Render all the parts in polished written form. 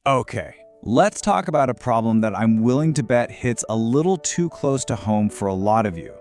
Okay, let's talk about a problem that I'm willing to bet hits a little too close to home for a lot of you.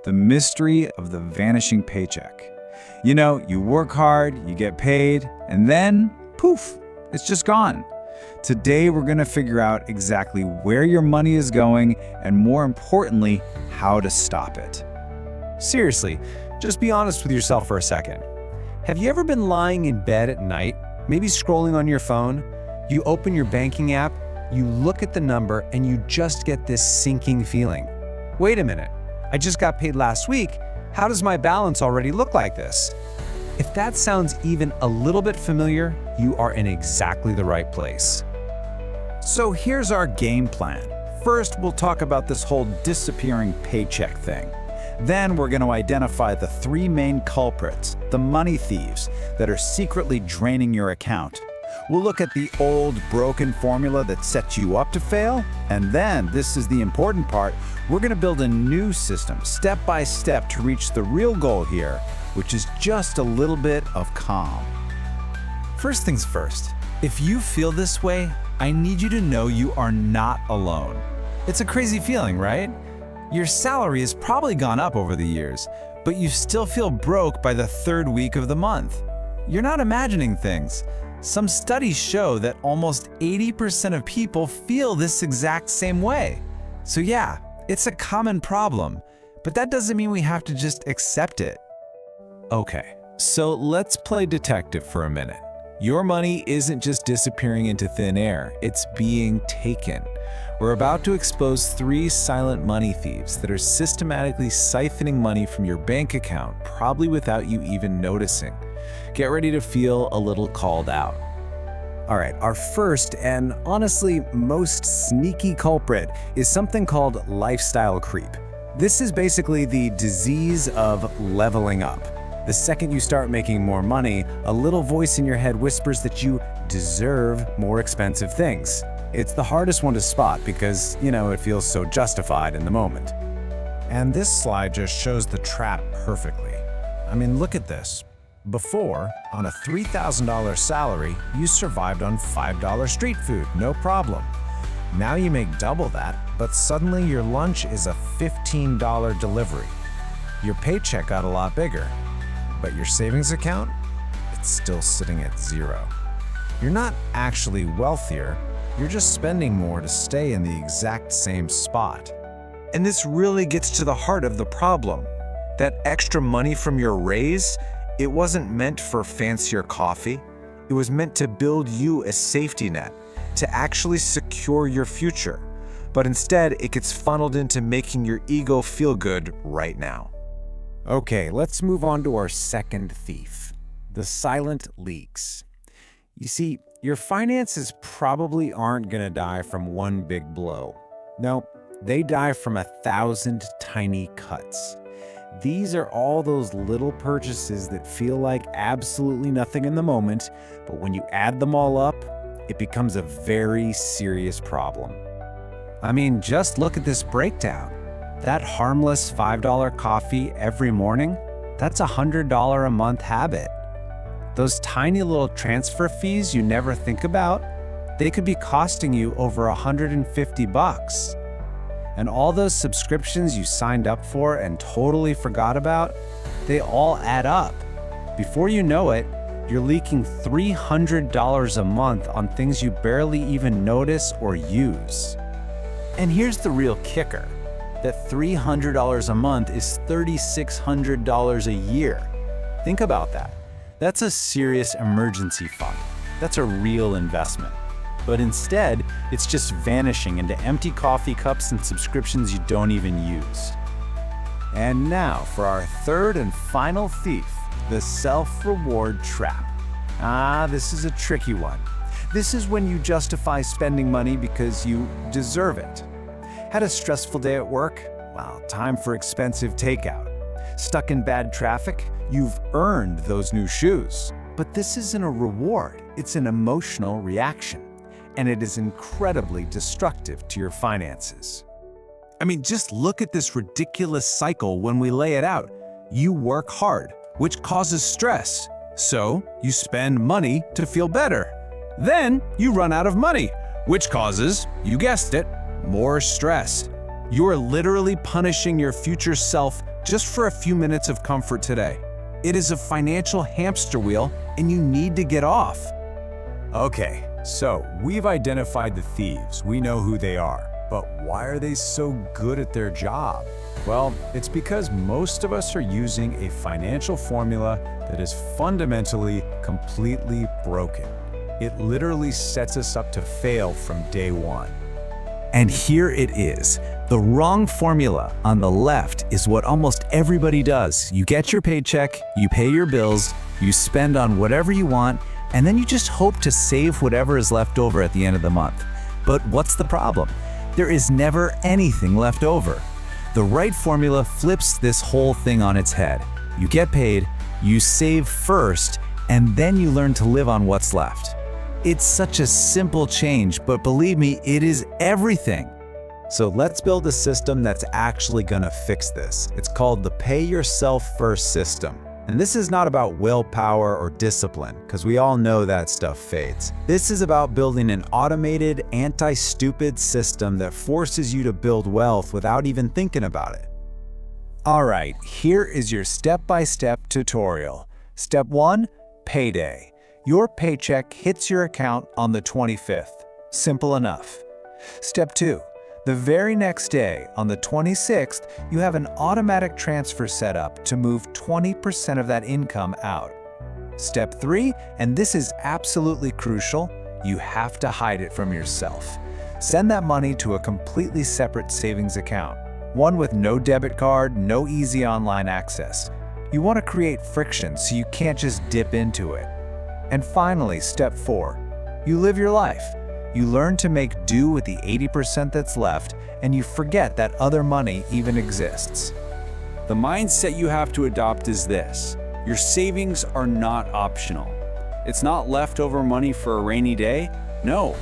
The mystery of the vanishing paycheck. You know, you work hard, you get paid, and then, poof, it's just gone. Today, we're going to figure out exactly where your money is going and, more importantly, how to stop it. Seriously, just be honest with yourself for a second. Have you ever been lying in bed at night, maybe scrolling on your phone? You open your banking app, you look at the number, and you just get this sinking feeling. Wait a minute, I just got paid last week. How does my balance already look like this? If that sounds even a little bit familiar, you are in exactly the right place. So here's our game plan. First, we'll talk about this whole disappearing paycheck thing. Then we're going to identify the three main culprits, the money thieves, that are secretly draining your account. We'll look at the old, broken formula that sets you up to fail. And then, this is the important part, we're going to build a new system, step by step, to reach the real goal here, which is just a little bit of calm. First things first, if you feel this way, I need you to know you are not alone. It's a crazy feeling, right? Your salary has probably gone up over the years, but you still feel broke by the third week of the month. You're not imagining things. Some studies show that almost 80% of people feel this exact same way. So yeah, it's a common problem, but that doesn't mean we have to just accept it. Okay, so let's play detective for a minute. Your money isn't just disappearing into thin air, it's being taken. We're about to expose three silent money thieves that are systematically siphoning money from your bank account, probably without you even noticing. Get ready to feel a little called out. All right, our first and honestly most sneaky culprit is something called lifestyle creep. This is basically the disease of leveling up. The second you start making more money, a little voice in your head whispers that you deserve more expensive things. It's the hardest one to spot because, it feels so justified in the moment. And this slide just shows the trap perfectly. I mean, look at this. Before, on a $3,000 salary, you survived on $5 street food, no problem. Now you make double that, but suddenly your lunch is a $15 delivery. Your paycheck got a lot bigger, but your savings account, it's still sitting at zero. You're not actually wealthier, you're just spending more to stay in the exact same spot. And this really gets to the heart of the problem. That extra money from your raise, it wasn't meant for fancier coffee. It was meant to build you a safety net, to actually secure your future. But instead, it gets funneled into making your ego feel good right now. Okay, let's move on to our second thief, the silent leaks. You see, your finances probably aren't gonna die from one big blow. No, they die from 1,000 tiny cuts. These are all those little purchases that feel like absolutely nothing in the moment, but when you add them all up, it becomes a very serious problem. I mean, just look at this breakdown. That harmless $5 coffee every morning, that's a $100 a month habit. Those tiny little transfer fees you never think about, they could be costing you over $150. And all those subscriptions you signed up for and totally forgot about, they all add up. Before you know it, you're leaking $300 a month on things you barely even notice or use. And here's the real kicker. That $300 a month is $3,600 a year. Think about that. That's a serious emergency fund. That's a real investment. But instead, it's just vanishing into empty coffee cups and subscriptions you don't even use. And now for our third and final thief, the self-reward trap. This is a tricky one. This is when you justify spending money because you deserve it. Had a stressful day at work? Well, time for expensive takeout. Stuck in bad traffic? You've earned those new shoes. But this isn't a reward, it's an emotional reaction. And it is incredibly destructive to your finances. I mean, just look at this ridiculous cycle when we lay it out. You work hard, which causes stress. So you spend money to feel better. Then you run out of money, which causes, you guessed it, more stress. You're literally punishing your future self just for a few minutes of comfort today. It is a financial hamster wheel, and you need to get off. Okay, so we've identified the thieves. We know who they are. But why are they so good at their job? Well, it's because most of us are using a financial formula that is fundamentally completely broken. It literally sets us up to fail from day one. And here it is. The wrong formula on the left is what almost everybody does. You get your paycheck, you pay your bills, you spend on whatever you want, and then you just hope to save whatever is left over at the end of the month. But what's the problem? There is never anything left over. The right formula flips this whole thing on its head. You get paid, you save first, and then you learn to live on what's left. It's such a simple change, but believe me, it is everything. So let's build a system that's actually gonna fix this. It's called the Pay Yourself First system. And this is not about willpower or discipline, because we all know that stuff fades. This is about building an automated, anti-stupid system that forces you to build wealth without even thinking about it. All right, here is your step-by-step tutorial. Step 1, payday. Your paycheck hits your account on the 25th. Simple enough. Step 2, the very next day, on the 26th, you have an automatic transfer set up to move 20% of that income out. Step 3, and this is absolutely crucial, you have to hide it from yourself. Send that money to a completely separate savings account, one with no debit card, no easy online access. You want to create friction so you can't just dip into it. And finally, step 4, you live your life. You learn to make do with the 80% that's left, and you forget that other money even exists. The mindset you have to adopt is this: your savings are not optional. It's not leftover money for a rainy day. No,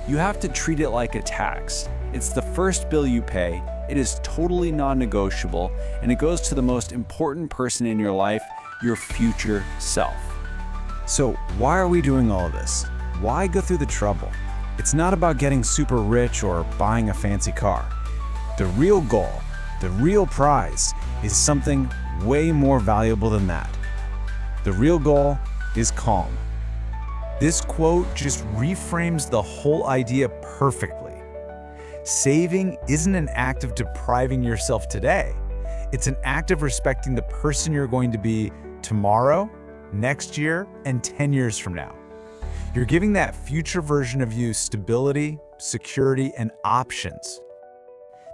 you have to treat it like a tax. It's the first bill you pay, it is totally non-negotiable, and it goes to the most important person in your life, your future self. So why are we doing all of this? Why go through the trouble? It's not about getting super rich or buying a fancy car. The real goal, the real prize, is something way more valuable than that. The real goal is calm. This quote just reframes the whole idea perfectly. Saving isn't an act of depriving yourself today. It's an act of respecting the person you're going to be tomorrow, next year, and 10 years from now. You're giving that future version of you stability, security, and options.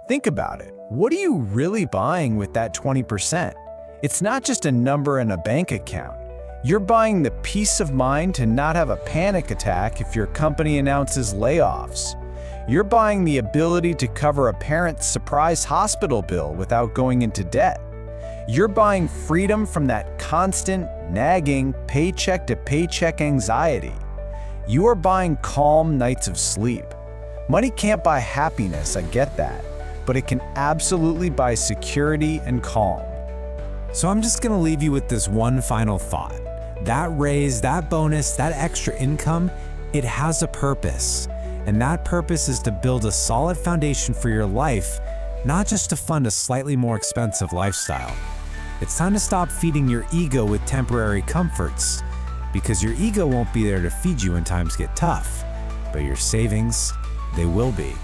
Think about it. What are you really buying with that 20%? It's not just a number in a bank account. You're buying the peace of mind to not have a panic attack if your company announces layoffs. You're buying the ability to cover a parent's surprise hospital bill without going into debt. You're buying freedom from that constant, nagging, paycheck-to-paycheck anxiety. You are buying calm nights of sleep. Money can't buy happiness, I get that, but it can absolutely buy security and calm. So I'm just gonna leave you with this one final thought. That raise, that bonus, that extra income, it has a purpose. And that purpose is to build a solid foundation for your life, not just to fund a slightly more expensive lifestyle. It's time to stop feeding your ego with temporary comforts, because your ego won't be there to feed you when times get tough, but your savings, they will be.